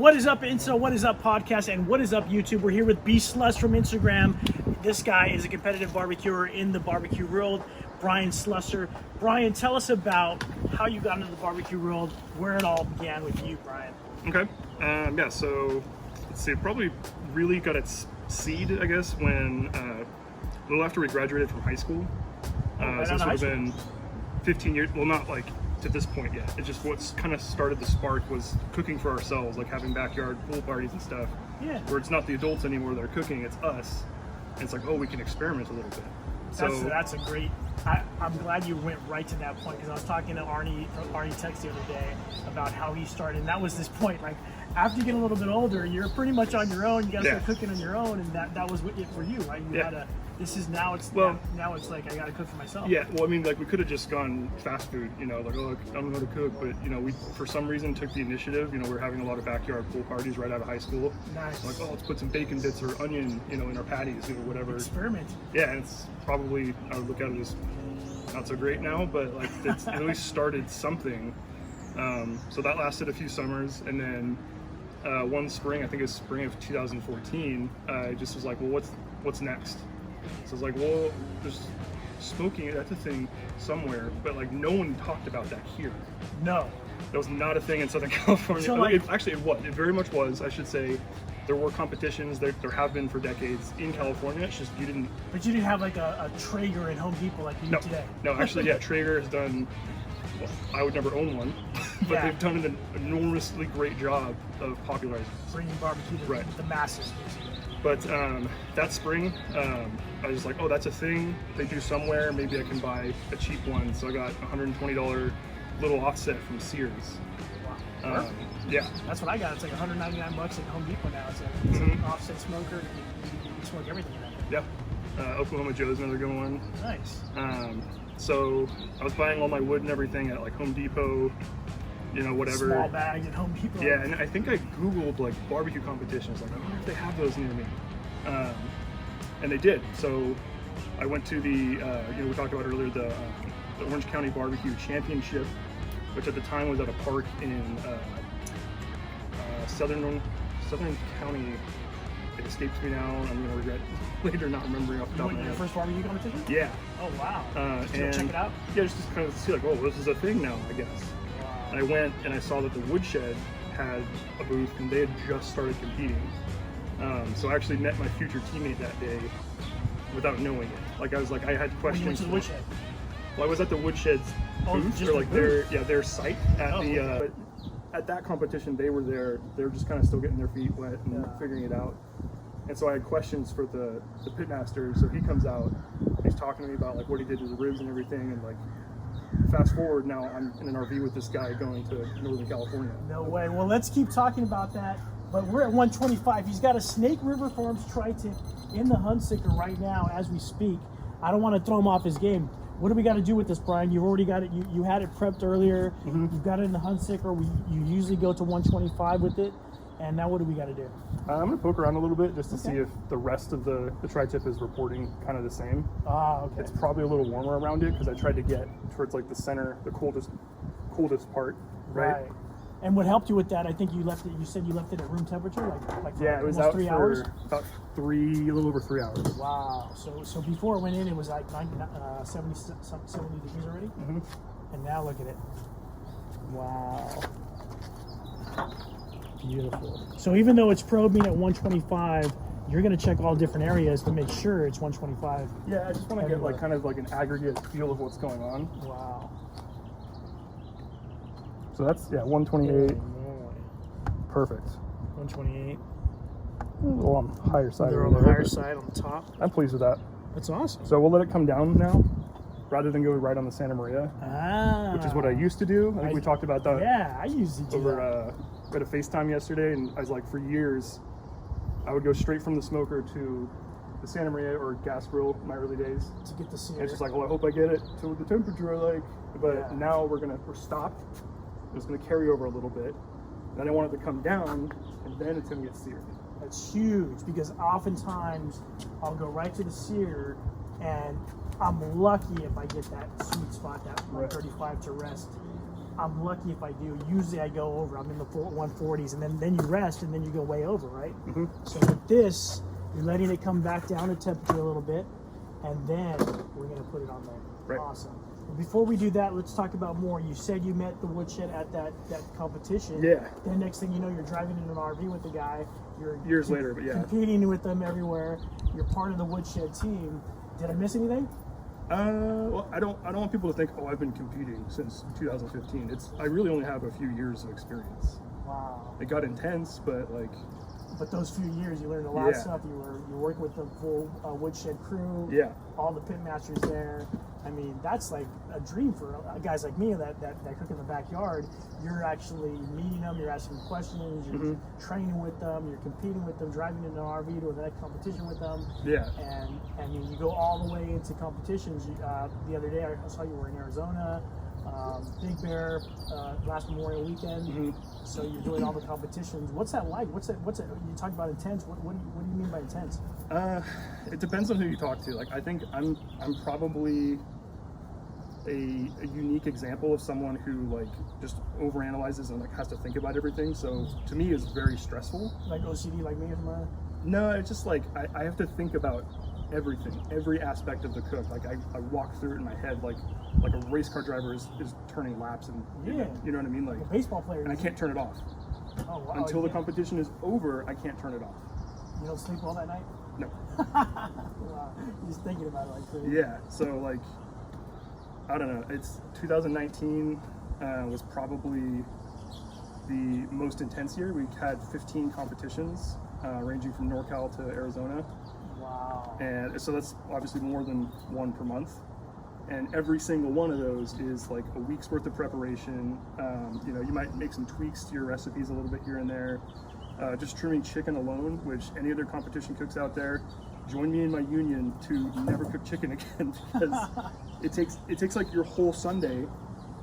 What is up, Insta? What is up, podcast? And what is up, YouTube? We're here with Slusser from Instagram. This guy is a competitive barbecuer in the barbecue world, Brian Slusser. Brian, tell us about how you got into the barbecue world, where it all began with you, Brian. Okay. Yeah, so let's see, it probably really got its seed, I guess, when a little after we graduated from high school. So this would have been 15 years, well, not like to this point yet. It just what's kind of started the spark was cooking for ourselves, like having backyard pool parties and stuff. Yeah. Where it's not the adults anymore that are cooking, it's us. And it's like, oh, we can experiment a little bit. So that's a great, I'm glad you went right to that point, because I was talking to Arnie Text the other day about how he started, and that was this point, like after you get a little bit older, you're pretty much on your own, you gotta start cooking on your own, and that was it for you, right? You gotta, now it's like I gotta cook for myself. Yeah, well, I mean, like we could have just gone fast food, you know, like, oh, I don't know how to cook, but you know, we for some reason took the initiative. You know, we're having a lot of backyard pool parties right out of high school. Nice. Like, oh, let's put some bacon bits or onion, you know, in our patties, you know, whatever. Experiment. Yeah, and it's probably, I would look at it as not so great now, but like it's at least started something. So that lasted a few summers, and then one spring, I think it was spring of 2014, I just was like, well, what's next? So I was like, well, there's smoking, that's a thing somewhere, but like no one talked about that here. No. That was not a thing in Southern California. So like, it very much was, I should say. There were competitions, there have been for decades in California, it's just you didn't... But you didn't have like a Traeger and Home Depot like you do today. No, actually, yeah, Traeger has done, well, I would never own one, but they've done an enormously great job of popularizing it. Bringing barbecue to the masses, basically. But that spring, I was like, oh, that's a thing they do somewhere. Maybe I can buy a cheap one. So I got a $120 little offset from Sears. Wow. Yeah. That's what I got. It's like $199 at Home Depot now. It's an offset smoker. You can smoke everything in that. Yeah. Oklahoma Joe's another good one. Nice. So I was buying all my wood and everything at like Home Depot. You know, whatever. Small bags at Home Depot. Yeah, and I think I Googled like barbecue competitions. Like, I wonder if they have those near me. And they did. So I went to the, you know, we talked about earlier, the Orange County Barbecue Championship, which at the time was at a park in Southern County. It escapes me now. I'm going to regret later not remembering off the top of my head. Your first barbecue competition? Yeah. Oh, wow. And check it out? Yeah, just to kind of see like, oh, this is a thing now, I guess. And I went and I saw that the Woodshed had a booth and they had just started competing. So I actually met my future teammate that day without knowing it. Like I was like, I had questions. When you went to the Woodshed? Well, I was at the Woodshed's booth, or like their site at but at that competition they were there. They were just kind of still getting their feet wet and figuring it out. And so I had questions for the pitmaster. So he comes out, he's talking to me about like what he did to the ribs and everything, and like. Fast forward, now I'm in an RV with this guy going to Northern California. No way. Well, let's keep talking about that. But we're at 125. He's got a Snake River Farms tri-tip in the Huntsicker right now as we speak. I don't want to throw him off his game. What do we got to do with this, Brian? You've already got it. You had it prepped earlier. Mm-hmm. You've got it in the Huntsicker. You usually go to 125 with it. And now what do we got to do? I'm going to poke around a little bit just to see if the rest of the tri-tip is reporting kind of the same. Okay. It's probably a little warmer around it because I tried to get towards like the center, the coldest part, right? And what helped you with that, I think you said you left it at room temperature, like for it was almost out 3 for hours? About a little over 3 hours. Wow. So before it went in, it was like 70 degrees already? Mm-hmm. And now look at it. Wow. Beautiful. So even though it's probing at 125, you're going to check all different areas to make sure it's 125. Yeah, I just want to get like kind of like an aggregate feel of what's going on. Wow. So that's 128. Perfect. 128. A little on the higher side. They're on the higher side on the top. I'm pleased with that. That's awesome. So we'll let it come down now, rather than go right on the Santa Maria, which is what I used to do. I think we talked about that. Yeah, I used to do that. At a FaceTime yesterday, and I was like, for years, I would go straight from the smoker to the Santa Maria or gas grill in my early days to get the sear. And it's just like, well, I hope I get it to the temperature I like. But now we're stopped. It's gonna carry over a little bit. Then I want it to come down, and then it's gonna get seared. That's huge, because oftentimes I'll go right to the sear, and I'm lucky if I get that sweet spot, that 135 to rest. I'm lucky if I do. Usually I go over. I'm in the 140s, and then you rest, and then you go way over, right? Mm-hmm. So with this, you're letting it come back down to temperature a little bit, and then we're going to put it on there. Right. Awesome. But before we do that, let's talk about more. You said you met the woodshed at that competition. Yeah. Then next thing you know, you're driving in an RV with the guy. You're Years later, but yeah. competing with them everywhere. You're part of the woodshed team. Did I miss anything? Well, I don't want people to think, oh, I've been competing since 2015. I really only have a few years of experience. Wow. It got intense, but like. But those few years, you learned a lot of Yeah. stuff. You worked with the full woodshed crew. Yeah. All the pit masters there. I mean, that's like a dream for guys like me that cook in the backyard. You're actually meeting them. You're asking questions. You're training with them. You're competing with them. Driving in an RV to the next competition with them. Yeah. And I mean, you go all the way into competitions. The other day, I saw you were in Arizona. Big Bear last Memorial Weekend. So you're doing all the competitions. What's that like? What's it? You talk about intense. What do you mean by intense? It depends on who you talk to. Like, I think I'm probably a unique example of someone who like just overanalyzes and like has to think about everything. So to me, it's very stressful. Like OCD, like me or something? No, it's just like I have to think about everything, every aspect of the cook. Like I walk through it in my head like a race car driver is turning laps, and Yeah. you know what I mean? Like A baseball player. and I can't turn it off. Oh, wow. Until the Yeah. competition is over, I can't turn it off. You don't sleep all that night? No. Wow. You're just thinking about it like crazy. Yeah, so like, I don't know, it's 2019 was probably the most intense year. We had 15 competitions ranging from NorCal to Arizona. Wow. And so that's obviously more than one per month. And every single one of those is like a week's worth of preparation. You know, you might make some tweaks to your recipes a little bit here and there. Just trimming chicken alone, which any other competition cooks out there, join me in my union to never cook chicken again, because it takes like your whole Sunday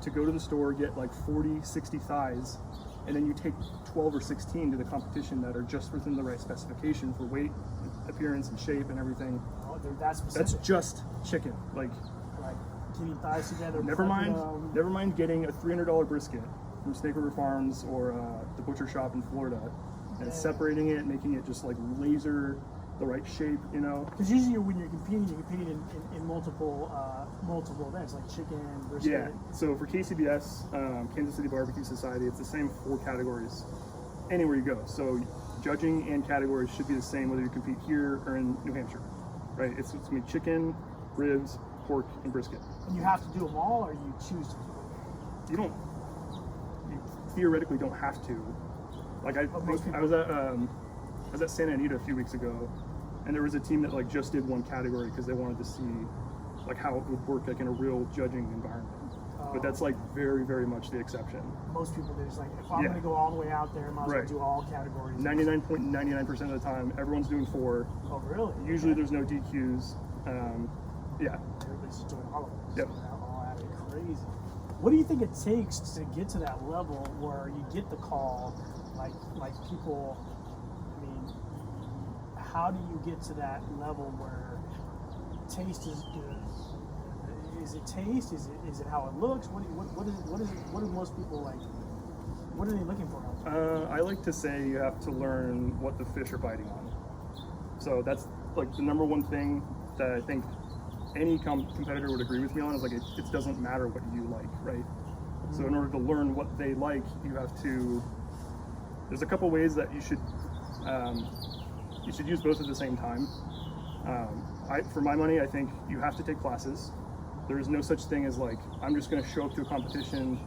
to go to the store, get like 40, 60 thighs, and then you take 12 or 16 to the competition that are just within the right specification for weight, appearance, and shape, and everything. Oh, they're that specific. That's just chicken. Like getting thighs together. never mind getting a $300 brisket from Snake River Farms or the butcher shop in Florida, and separating it, making it just like laser the right shape, you know. Because usually when you're competing in multiple events, like chicken, brisket. Yeah. So for KCBS, Kansas City Barbecue Society, it's the same 4 categories anywhere you go. So judging and categories should be the same whether you compete here or in New Hampshire, right? It's gonna be chicken, ribs, pork, and brisket. And you have to do them all, or you choose to? You theoretically don't have to. Like I was at Santa Anita a few weeks ago, and there was a team that like just did one category because they wanted to see like how it would work like in a real judging environment. But that's like very, very much the exception. Most people, they're just like, if I'm going to go all the way out there, I might as well do all categories. 99.99% of the time, everyone's doing 4. Oh, really? Usually there's no DQs. Yeah. Everybody's just doing all of them. Yep. All that is crazy. What do you think it takes to get to that level where you get the call, like people, I mean, how do you get to that level where taste is good? Is it taste? Is it how it looks? What do most people like? What are they looking for? I like to say you have to learn what the fish are biting on. So that's like the number one thing that I think any competitor would agree with me on is like it doesn't matter what you like, right? So in order to learn what they like, you have to. There's a couple ways that you should use both at the same time. For my money, I think you have to take classes. There is no such thing as like, I'm just going to show up to a competition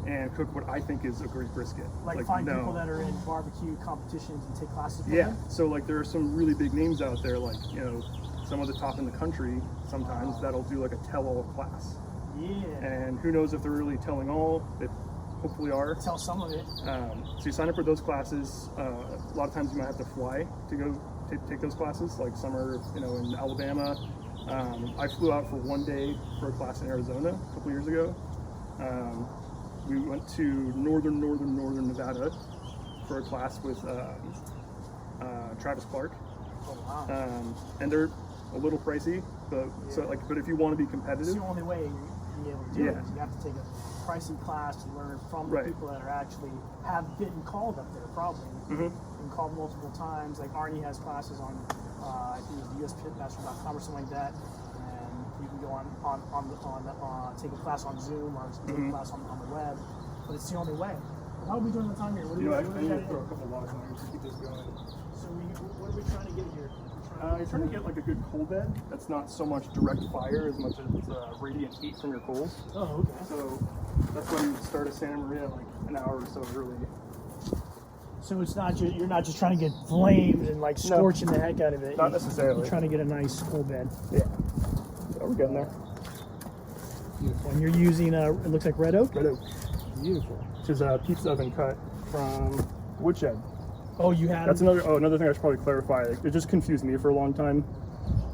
and cook what I think is a great brisket. Like find people that are in barbecue competitions and take classes from them? So like there are some really big names out there, like, you know, some of the top in the country sometimes that'll do like a tell-all class. Yeah. And who knows if they're really telling all, they hopefully are. Tell some of it. So you sign up for those classes. A lot of times you might have to fly to go take those classes, like some are, you know, in Alabama. I flew out for one day for a class in Arizona a couple years ago. We went to northern Nevada for a class with Travis Clark. Oh, wow. And they're a little pricey, but so like, but if you want to be competitive, it's the only way being able to do Yeah. it. You have to take a pricing class to learn from the Right. people that are actually have been called up there, probably. Been called multiple times. Like Arnie has classes on, I think it's USPitmaster.com or something like that. And you can go on take a class on Zoom or take a class on the web. But it's the only way. How are we doing the time here? What do You know, I what do need we to got throw a in? couple logs in here to keep this going. So what are we trying to get here? You're trying to get like a good coal bed that's not so much direct fire as much as radiant heat from your coals. Oh, okay. So that's why you start at Santa Maria like an hour or so early. So it's not you're not just trying to get flames and like scorching the heck out of it. Not necessarily. You're trying to get a nice cool bed. Yeah. So we're getting there. Beautiful. And you're using it looks like red oak. Red oak, Beautiful. which is a pizza oven cut from woodshed. Oh, you had That's them? another thing I should probably clarify. It just confused me for a long time.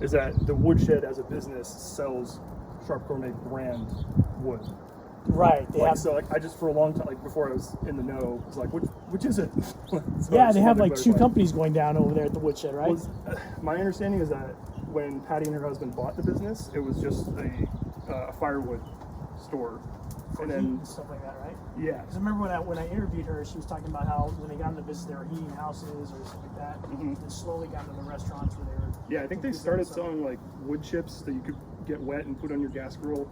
Is that the woodshed as a business sells Sharp Gourmet brand wood? Right. They Like, have. so like I just for a long time, like before I was in the know, was like which is it? So Yeah, I they just have wanted like to two clarify. companies going down over there at the woodshed, right? My understanding is that when Patty and her husband bought the business, it was just a firewood store, For and heat then and stuff like that, right? yeah, Because I remember when I interviewed her, she was talking about how when they got into business, they were heating houses or something like that, and slowly got into the restaurants where they were. yeah, I think they started selling like wood chips that you could get wet and put on your gas grill,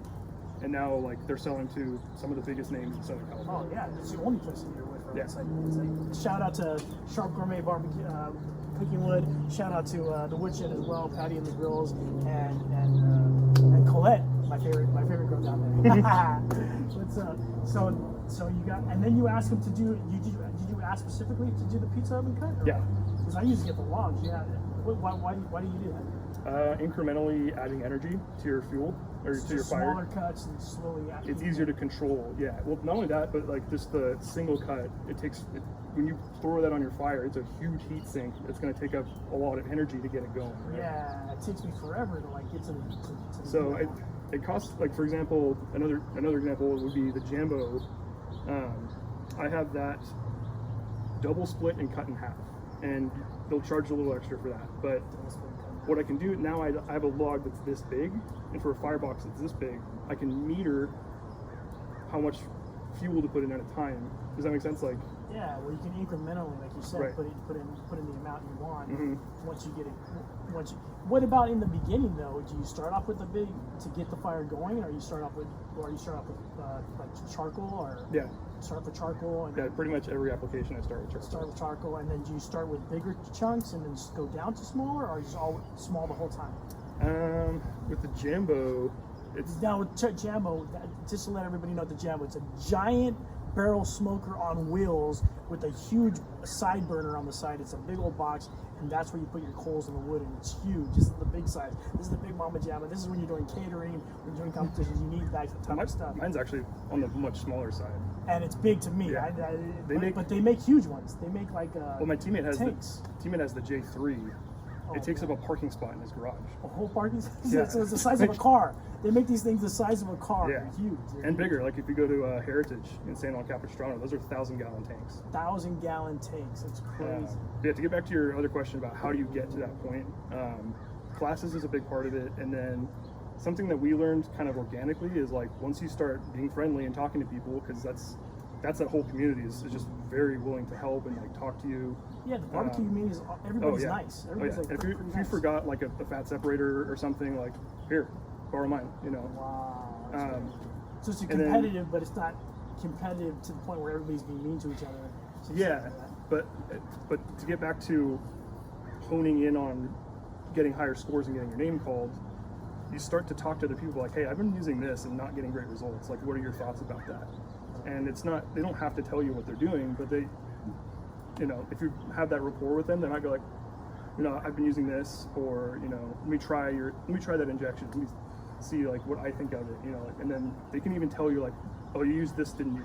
and now like they're selling to some of the biggest names in Southern Oh California. yeah, it's the only place in here with her. Yeah. It's like shout out to Sharp Gourmet Barbecue, Cooking Wood. Shout out to the Woodshed as well, Patty and the Grills, and Colette, my favorite girl down there. So you got, and then you asked him to do. Did you ask specifically to do the pizza oven cut? Yeah. Because I usually get the logs. Yeah. Why do you do that? Incrementally adding energy to your fuel or It's to your just fire. smaller cuts and slowly. It's easier to control. Yeah. Well, not only that, but like just the single cut. When you throw that on your fire, it's a huge heat sink. It's going to take up a lot of energy to get it going. Right? Yeah, it takes me forever to like get to the So it costs, like, for example, another example would be the Jambo. I have that double split and cut in half, and they'll charge a little extra for that. But what I can do now, I have a log that's this big, and for a firebox that's this big, I can meter how much fuel to put in at a time. Does that make sense? Like, Yeah, well, you can incrementally, like you said, Right. put in the amount you want. Mhm. Once you get it, what about in the beginning though? Do you start off with the big to get the fire going, or you start off with like charcoal, or yeah, start with charcoal and yeah. Pretty much every application I start with charcoal. start with charcoal, and then do you start with bigger chunks and then just go down to smaller, or just all small the whole time? With the Jambo, it's Now with Jambo, just to let everybody know, the Jambo, it's a giant barrel smoker on wheels with a huge side burner on the side. It's a big old box, and that's where you put your coals in the wood, and it's huge. This is the big size. This is the big Mama Jambo. This is when you're doing catering, when you're doing competitions, you need that type of stuff. mine's actually on the much smaller side. And it's big to me. Yeah. But they make huge ones. They make like Well, my teammate has tanks. the J3. Oh, It takes yeah. up a parking spot in his garage. A whole parking. Yeah. So it's the size of a car. They make these things the size of a car. Yeah. They're huge. They're And huge. bigger. Like if you go to Heritage in San Juan Capistrano, those are 1,000-gallon tanks. 1,000-gallon tanks. It's crazy. Yeah, to get back to your other question about how do you get to that point, classes is a big part of it, and then something that we learned kind of organically is like once you start being friendly and talking to people, because that's that whole community is just very willing to help and like talk to you. Yeah, the barbecue community is everybody's yeah. nice. Oh, Everybody's yeah. like If pretty you nice. forgot like a fat separator or something, like here, borrow mine. You know. Wow. that's Um, great. So it's and then- competitive, but it's not competitive to the point where everybody's being mean to each other. So it's Yeah, like that. but to get back to honing in on getting higher scores and getting your name called, you start to talk to other people like, hey, I've been using this and not getting great results. Like, what are your thoughts about that? And it's not, they don't have to tell you what they're doing, but they, you know, if you have that rapport with them, they might go like, you know, I've been using this, or, you know, let me try that injection. Let me see like what I think of it, you know, like, and then they can even tell you like, oh, you used this, didn't you?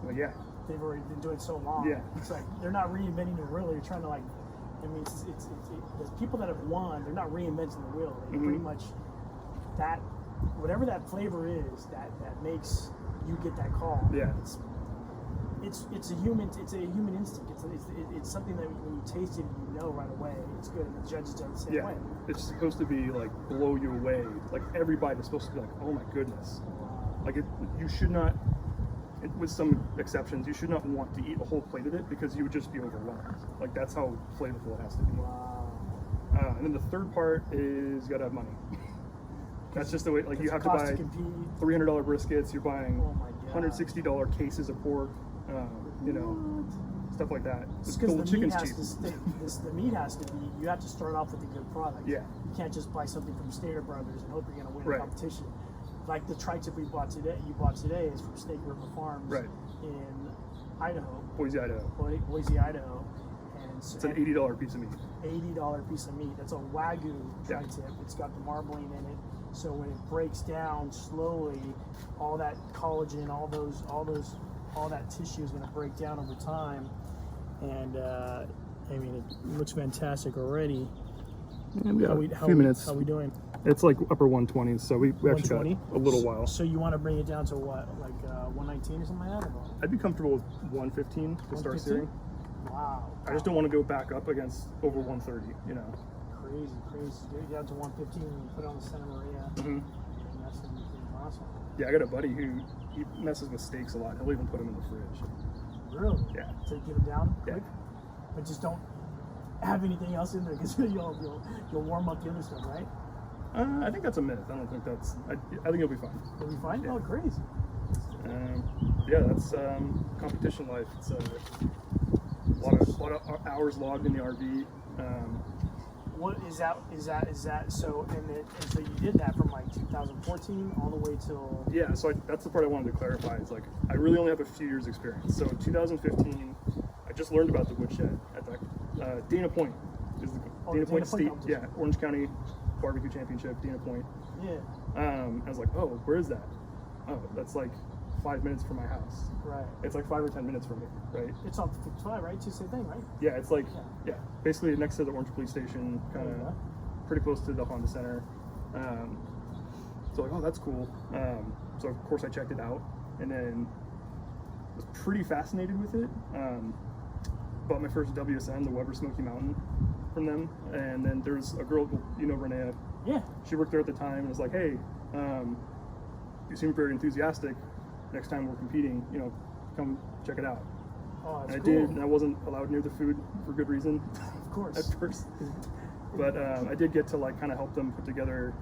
I'm like, yeah. They've already been doing it so long. Yeah. It's like they're not reinventing the wheel. They're trying to like. I mean, the people that have won, they're not reinventing the wheel. They pretty much that whatever that flavor is that makes you get that call. Yeah. It's a human instinct. It's something that when you taste it, you know right away it's good. And the judges do it the same Yeah, way. it's supposed to be like blow you away. Like everybody's supposed to be like, oh my goodness. Like you should not, with some exceptions, you should not want to eat a whole plate of it because you would just be overwhelmed. Like that's how flavorful it has to be. Wow. And then the third part is you gotta have money. That's just the way. Like you have to buy $300 briskets. You're buying $160 cases of pork. You know, stuff like that. Because the meat has to the meat has to be. You have to start off with a good product. Yeah. You can't just buy something from Stater Brothers and hope you're going to win a competition. Like the tri-tip you bought today is from Snake River Farms in Idaho. Boise, Idaho. Boise, Idaho. And so, it's an $80 piece of meat. $80 piece of meat. That's a Wagyu tri-tip. It's got the marbling in it. So when it breaks down slowly, all that collagen, all that tissue is going to break down over time. And I mean, it looks fantastic already. Yeah, a few minutes. How are we doing? It's like upper 120s, so we actually got a little while. So you want to bring it down to what, like 119 or something like that? Or? I'd be comfortable with 115 to start searing. Wow. I just don't want to go back up against over 130, you know. Crazy. Get it down to 115 and put it on the Santa Maria. And that's going to be awesome. Yeah, I got a buddy who he messes with steaks a lot. He'll even put them in the fridge. Really? Yeah. To get them down quick? Yeah. But just don't have anything else in there because you'll warm up the other stuff, right? I think that's a myth. I don't think that's. I think you'll be fine. You'll be fine? Yeah. Oh, crazy. Yeah, that's competition life. It's a lot of hours logged in the RV. What is that? So and so you did that from like 2014 all the way till. Yeah, so that's the part I wanted to clarify. It's like I really only have a few years experience. So in 2015, I just learned about the woodshed at the Dana Point. Is the Dana Point State? Yeah, Orange County Barbecue Championship, Dana Point. Yeah. I was like, oh, where is that? Oh, that's like 5 minutes from my house. Right. It's like 5 or 10 minutes from me, right? It's on 55, right? It's the same thing, right? Yeah, it's like, basically next to the Orange Police Station, kind of pretty close to the Honda Center. So like, oh, that's cool. So of course I checked it out, and then was pretty fascinated with it. Bought my first WSN, the Weber Smoky Mountain, from them, and then there's a girl, you know, Renee. Yeah. She worked there at the time and was like, hey, you seem very enthusiastic. Next time we're competing, you know, come check it out. Oh, that's and I cool. did, and I wasn't allowed near the food for good reason. Of course. At first. But I did get to like kind of help them put together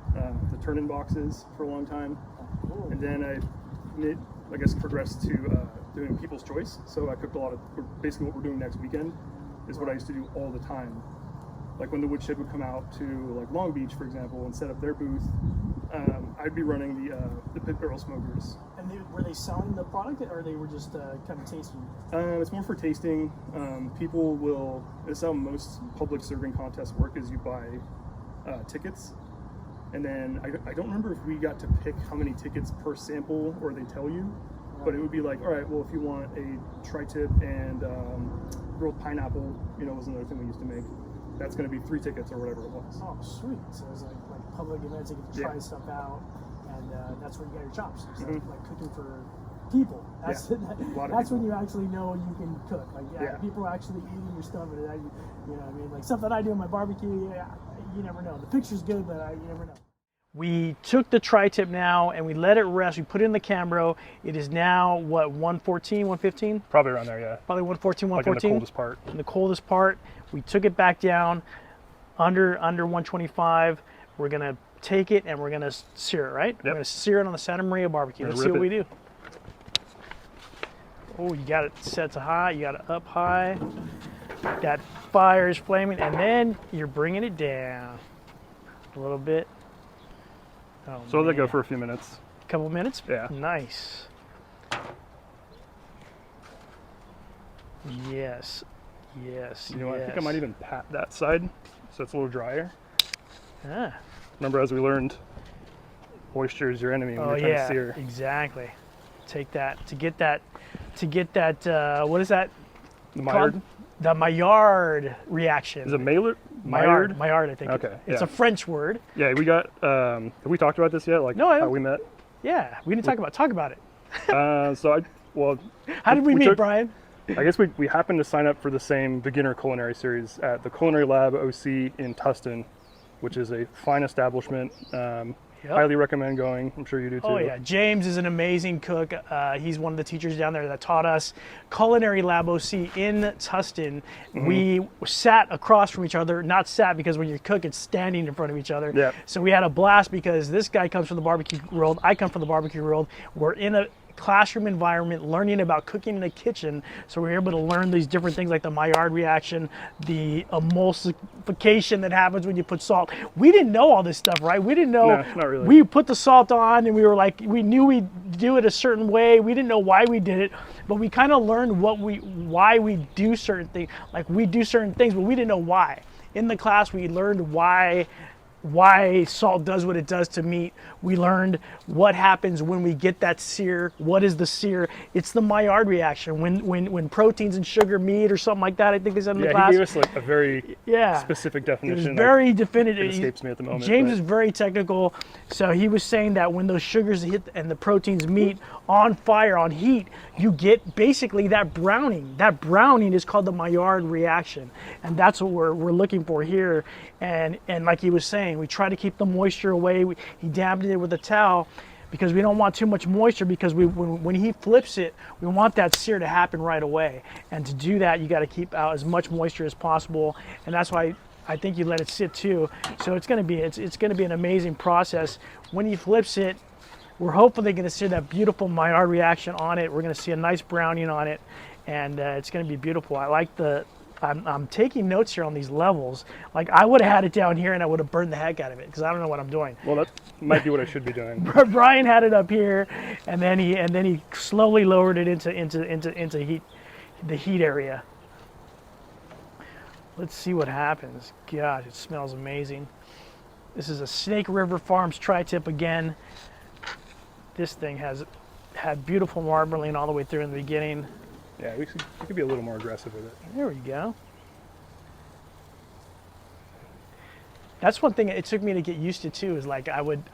the turn-in boxes for a long time. Oh, cool. And then I guess progressed to doing People's Choice. So I cooked a lot of, basically what we're doing next weekend is what I used to do all the time. Like when the woodshed would come out to like Long Beach, for example, and set up their booth, I'd be running the pit barrel smokers. And were they selling the product, or they were just kind of tasting? It's more for tasting. People will. It's how most public serving contests work. Is you buy tickets, and then I don't remember if we got to pick how many tickets per sample, or they tell you. But it would be like, all right, well, if you want a tri-tip and grilled pineapple, you know, was another thing we used to make. That's going to be 3 tickets or whatever it was. Oh, sweet. So it's like public events, you get to try stuff out, and that's where you get your chops. It's like cooking for people. That's that's when you actually know you can cook. Like people are actually eating your stuff, and you know what I mean? Like stuff that I do in my barbecue, you never know. The picture's good, but you never know. We took the tri-tip now and we let it rest. We put it in the Cambro. It is now, what, 114, 115? Probably around there, yeah. Probably 114, 114. Like in the coldest part. In the coldest part. We took it back down under 125. We're going to take it and we're going to sear it, right? Yep. We're going to sear it on the Santa Maria barbecue. Let's see what we do. Oh, you got it set to high. You got it up high. That fire is flaming. And then you're bringing it down a little bit. Oh, so let that go for a few minutes. A couple minutes? Yeah. Nice. Yes. Yes. You know what? I think I might even pat that side so it's a little drier. Ah. Remember, as we learned, moisture is your enemy when you're trying to sear. Exactly. Take that to get that what is that? The Maillard? The Maillard reaction. Is it Maillard? Maillard, I think. Okay. It's a French word. Yeah, we got. Have we talked about this yet? Like how we met? Yeah, we didn't talk about it. How did we meet, Brian? I guess we happened to sign up for the same beginner culinary series at the Culinary Lab OC in Tustin, which is a fine establishment. Yep. Highly recommend going. I'm sure you do too. Oh yeah, James is an amazing cook. He's one of the teachers down there that taught us Culinary Lab OC in Tustin. We sat across from each other, not sat because when you cook, it's standing in front of each other. Yeah. So we had a blast because this guy comes from the barbecue world, I come from the barbecue world. We're in a classroom environment learning about cooking in the kitchen, so we're able to learn these different things like the Maillard reaction, the emulsification that happens when you put salt. We didn't know all this stuff, right? We didn't know. No, not really. We put the salt on and we were like, we knew we'd do it a certain way. We didn't know why we did it, but we kind of learned why we do certain things. Like we do certain things, but we didn't know why. In the class, we learned why salt does what it does to meat. We learned what happens when we get that sear. What is the sear? It's the Maillard reaction. When proteins and sugar meet or something like that, I think they said in the class. Yeah, he gave us like a very specific definition. It was very definitive. It escapes me at the moment. James is very technical. So he was saying that when those sugars hit and the proteins meet on fire, on heat, you get basically that browning. That browning is called the Maillard reaction. And that's what we're looking for here. And like he was saying, we try to keep the moisture away. He dampened it with a towel because we don't want too much moisture, because when he flips it, we want that sear to happen right away. And to do that, you got to keep out as much moisture as possible. And that's why I think you let it sit too. So it's going to be an amazing process. When he flips it, we're hopefully going to see that beautiful Maillard reaction on it. We're going to see a nice browning on it, and it's going to be beautiful. I like I'm taking notes here on these levels. Like I would have had it down here and I would have burned the heck out of it because I don't know what I'm doing. Well, that might be what I should be doing. Brian had it up here, and then he slowly lowered it into heat, the heat area. Let's see what happens. Gosh, it smells amazing. This is a Snake River Farms tri-tip again. This thing has had beautiful marbling all the way through in the beginning. Yeah, we could be a little more aggressive with it. There we go. That's one thing it took me to get used to too, is like I would,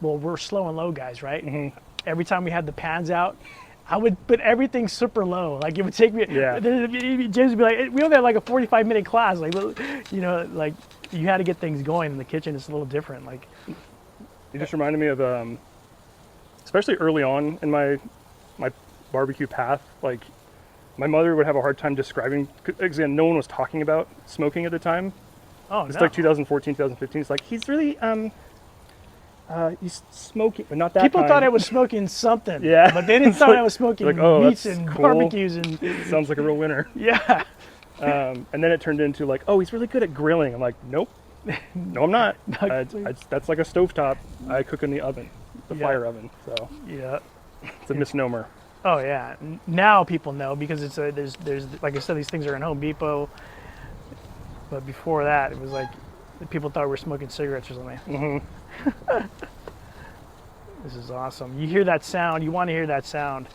well, we're slow and low guys, right? Every time we had the pans out, I would put everything super low. Like it would take me, James would be like, we only had like a 45-minute class. Like, you know, like you had to get things going in the kitchen. It's a little different. Like, you just reminded me of, especially early on in my barbecue path, like, my mother would have a hard time describing, because again, no one was talking about smoking at the time. oh It's no. like 2014, 2015. It's like, he's really, he's smoking, but not that People kind. thought I was smoking something. Yeah. But they didn't thought I was smoking like, oh, meats that's and cool. barbecues and Sounds like a real winner. yeah. And then it turned into like, oh, he's really good at grilling. I'm like, nope. No, I'm not. That's like a stovetop. I cook in the oven, the fire oven. So Yeah. it's a misnomer. Oh yeah. Now people know because it's there's like I said, these things are in Home Depot. But before that, it was like people thought we were smoking cigarettes or something. This is awesome. You hear that sound. You want to hear that sound,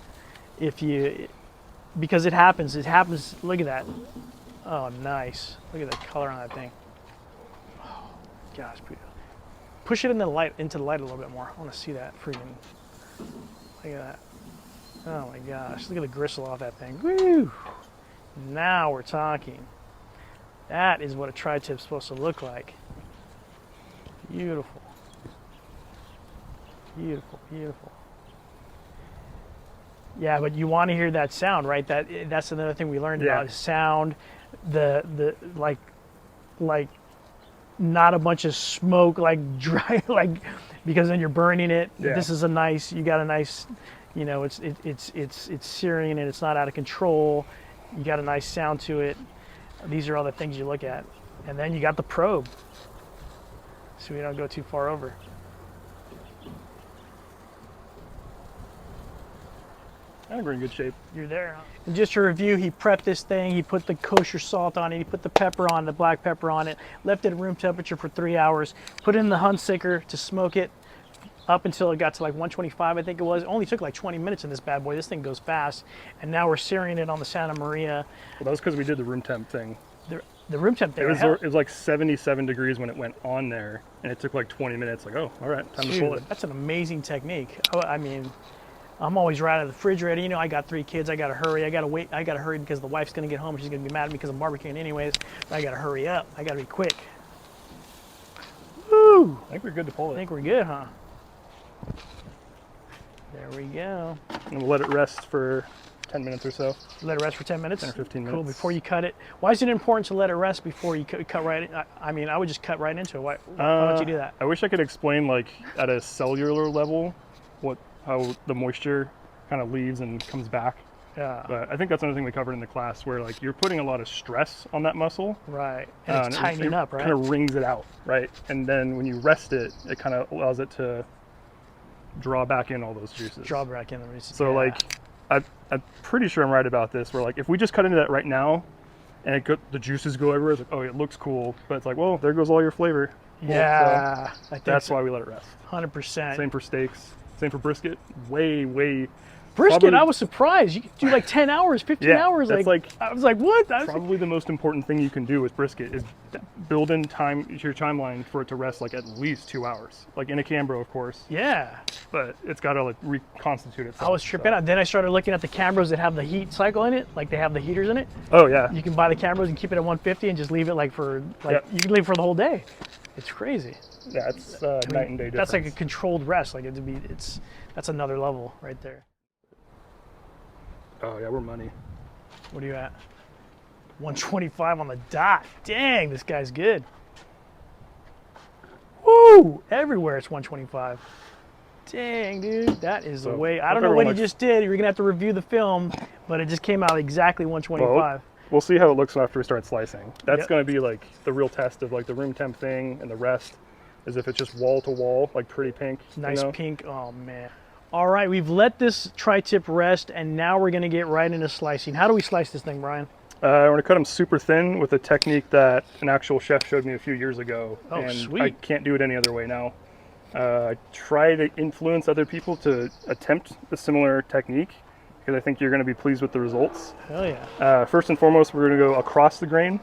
because it happens. It happens. Look at that. Oh, nice. Look at the color on that thing. Oh, gosh, push it into the light a little bit more. I want to see that freaking. Look at that. Oh my gosh! Look at the gristle off that thing. Woo! Now we're talking. That is what a tri-tip's supposed to look like. Beautiful. Beautiful, beautiful. Yeah, but you want to hear that sound, right? That's another thing we learned about is sound. The like not a bunch of smoke, like dry, like because then you're burning it. Yeah. This is you got a nice, you know, it's searing and it's not out of control. You got a nice sound to it. These are all the things you look at, and then you got the probe, so we don't go too far over. I think we're in good shape. You're there, huh? And just to review, he prepped this thing. He put the kosher salt on it. He put the pepper on, the black pepper on it. Left it at room temperature for 3 hours. Put it in the Hunsicker to smoke it up until it got to like 125, I think it was. It only took like 20 minutes in this bad boy. This thing goes fast. And now we're searing it on the Santa Maria. Well, that was because we did the room temp thing. The room temp thing. It was like 77 degrees when it went on there, and it took like 20 minutes. Like, oh, all right, time to pull it. That's an amazing technique. I mean, I'm always right out of the refrigerator. You know, I got 3 kids. I got to hurry. I got to wait. I got to hurry because the wife's going to get home. She's going to be mad at me because I'm barbecuing anyways. But I got to hurry up. I got to be quick. Woo! I think we're good to pull it. I think we're good, huh? There we go. And we'll let it rest for 10 minutes or so. Let it rest for 10 minutes? 10 or 15 Cool, minutes. before you cut it. Why is it important to let it rest before you cut right in? I mean, I would just cut right into it. Why don't you do that? I wish I could explain, like, at a cellular level, how the moisture kind of leaves and comes back. Yeah. But I think that's another thing we covered in the class, where, like, you're putting a lot of stress on that muscle. Right. And it's tightening up, right? Kind of wrings it out, right? And then when you rest it, it kind of allows it to draw back in all those juices. Draw back in the juices. So, like, I'm pretty sure I'm right about this, where, like, if we just cut into that right now and the juices go everywhere, it's like, oh, it looks cool. But it's like, well, there goes all your flavor. Yeah. So I think that's why we let it rest. 100%. Same for steaks. Same for brisket. Way Brisket, probably, I was surprised. You could do like 10 hours, 15 hours. That's I was like, what? Probably the most important thing you can do with brisket is build in your timeline for it to rest like at least 2 hours. Like in a Cambro, of course. Yeah. But it's got to like reconstitute itself. I was tripping out. Then I started looking at the Cambros that have the heat cycle in it. Like they have the heaters in it. Oh, yeah. You can buy the Cambros and keep it at 150 and just leave it like for, you can leave it for the whole day. It's crazy. Yeah, it's night and day difference. That's like a controlled rest. Like that's another level right there. Oh, yeah, we're money. What are you at? 125 on the dot. Dang, this guy's good. Woo! Everywhere it's 125. Dang, dude. That is the way. I don't know what he just did. You're going to have to review the film, but it just came out exactly 125. Well, we'll see how it looks after we start slicing. That's going to be like the real test of like the room temp thing and the rest, is if it's just wall to wall, like pretty pink. Nice pink. Oh, man. All right, we've let this tri-tip rest, and now we're going to get right into slicing. How do we slice this thing, Brian? We're going to cut them super thin with a technique that an actual chef showed me a few years ago. Oh, and sweet. I can't do it any other way now. I try to influence other people to attempt a similar technique, because I think you're going to be pleased with the results. Hell yeah. First and foremost, we're going to go across the grain.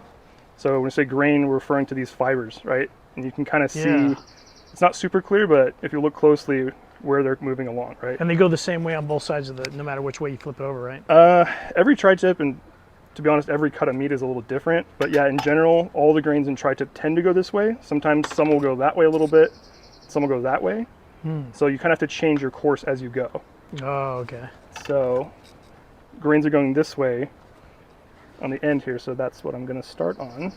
So when we say grain, we're referring to these fibers, right? And you can kind of see, it's not super clear, but if you look closely, where they're moving along, right? And they go the same way on both sides of no matter which way you flip it over, right? Every tri-tip, and to be honest, every cut of meat is a little different. But yeah, in general, all the grains in tri-tip tend to go this way. Sometimes some will go that way a little bit, some will go that way. So you kind of have to change your course as you go. Oh, okay. So grains are going this way on the end here, so that's what I'm going to start on.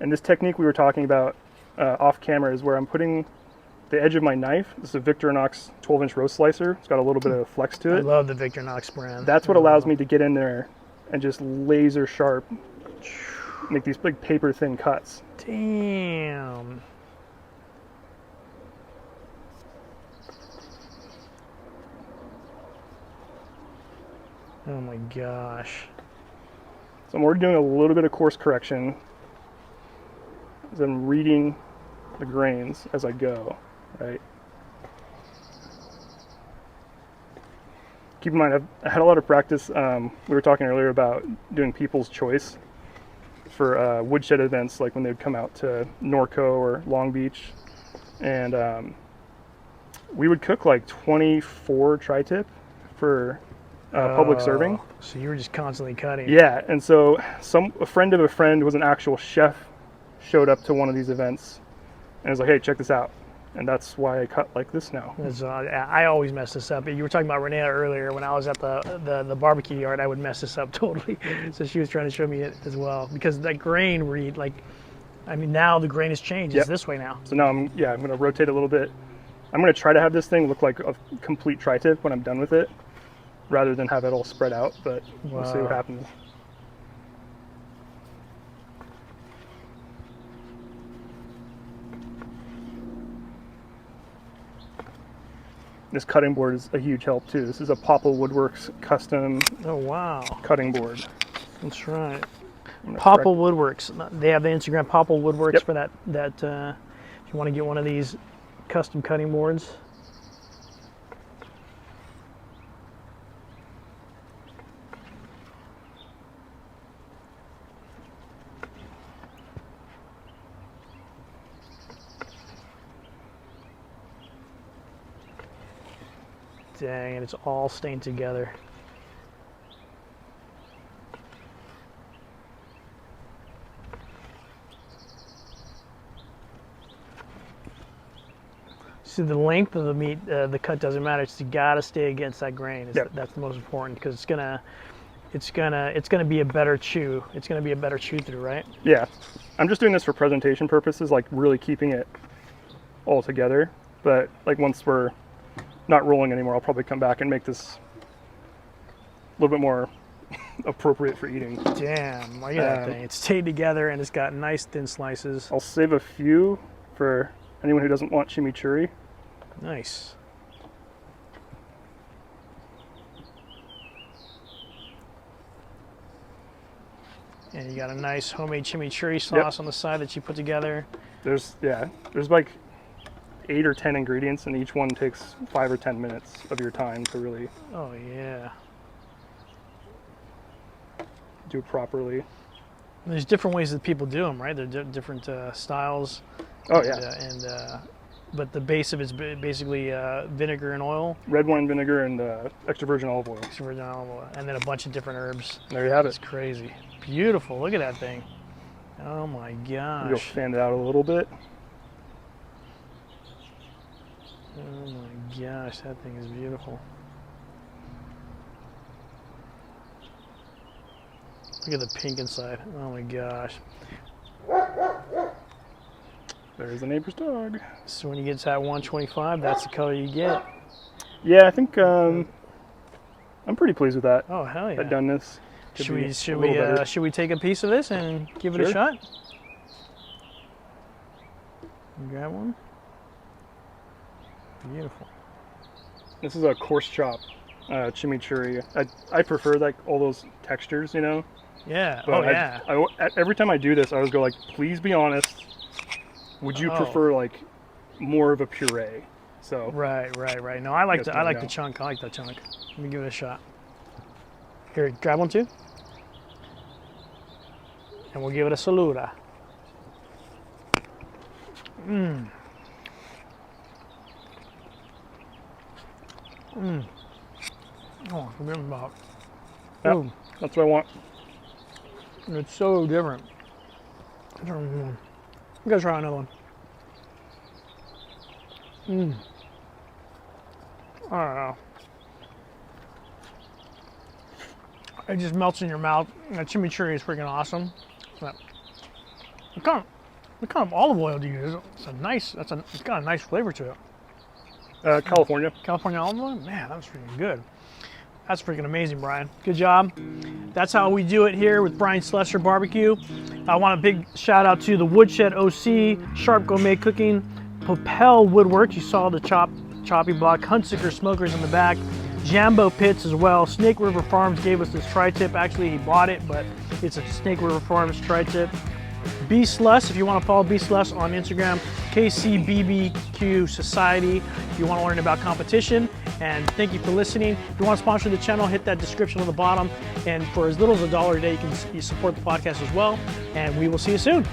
And this technique we were talking about off camera is where I'm putting the edge of my knife. This is a Victorinox 12-inch roast slicer. It's got a little bit of flex to it. I love the Victorinox brand. That's what allows me to get in there and just laser sharp, make these big paper thin cuts. Damn. Oh my gosh. So I'm already doing a little bit of course correction as I'm reading the grains as I go, right? Keep in mind, I had a lot of practice. We were talking earlier about doing people's choice for woodshed events, like when they'd come out to Norco or Long Beach. And we would cook like 24 tri-tip for public serving. So you were just constantly cutting. Yeah, and so a friend of a friend was an actual chef, showed up to one of these events and was like, hey, check this out. And that's why I cut like this now. I always mess this up. You were talking about Renee earlier. When I was at the barbecue yard, I would mess this up totally. So she was trying to show me it as well. Because that grain read, like, I mean, now the grain has changed. It's this way now. So now I'm going to rotate a little bit. I'm going to try to have this thing look like a complete tri-tip when I'm done with it, rather than have it all spread out, but we'll see what happens. This cutting board is a huge help too. This is a Popple Woodworks custom cutting board. That's right. Popple Woodworks. They have the Instagram Popple Woodworks for that. If you want to get one of these custom cutting boards. Dang, and it's all stained together. See, the length of the meat, the cut doesn't matter. It's got to stay against that grain. Yep. That's the most important because it's gonna be a better chew. It's gonna be a better chew through, right? Yeah, I'm just doing this for presentation purposes, like really keeping it all together. But like once we're not rolling anymore, I'll probably come back and make this a little bit more appropriate for eating. Damn, look at that thing. It's stayed together and it's got nice thin slices. I'll save a few for anyone who doesn't want chimichurri. Nice. And you got a nice homemade chimichurri sauce on the side that you put together. There's like 8 or 10 ingredients, and each one takes 5 or 10 minutes of your time to really Oh yeah. do it properly. There's different ways that people do them, right? They're different styles. Oh and, yeah. But the base of it's basically vinegar and oil. Red wine vinegar and extra virgin olive oil. Extra virgin olive oil, and then a bunch of different herbs. There you have It's it. crazy. Beautiful. Look at that thing. Oh my gosh. You'll fan it out a little bit. Oh my gosh, that thing is beautiful. Look at the pink inside. Oh my gosh. There's the neighbor's dog. So when you get to that 125, that's the color you get. Yeah, I think I'm pretty pleased with that. Oh hell yeah. That doneness. Could be a Should little better. we take a piece of this and give it a Sure. shot? Grab one. Beautiful. This is a coarse chop chimichurri. I prefer like all those textures, you know. Yeah. But Oh yeah. every time I do this, I always go like, please be honest. Would you Oh. prefer like more of a puree? So Right. No, I like Yes, the no, I like no. the chunk. I like that chunk. Let me give it a shot. Here, grab one too. And we'll give it a saluda. Oh, forget about. Yep. Boom. that's what I want. It's so different. You gotta try another one. I don't know. It just melts in your mouth. That chimichurri is freaking awesome. But what kind of olive oil do you use? It's got a nice flavor to it. California. California olive oil? Man, that's freaking good. That's freaking amazing, Brian. Good job. That's how we do it here with Brian Slusser Barbecue. I want a big shout out to the Woodshed OC, Sharp Gourmet Cooking, Propel Woodworks. You saw the choppy block, Huntsicker Smokers in the back, Jambo Pits as well. Snake River Farms gave us this tri-tip. Actually, he bought it, but it's a Snake River Farms tri-tip. B Sluss, if you want to follow B Sluss on Instagram, KCBBQ Society, if you want to learn about competition. And thank you for listening. If you want to sponsor the channel, hit that description on the bottom. And for as little as $1 a day, you can support the podcast as well. And we will see you soon.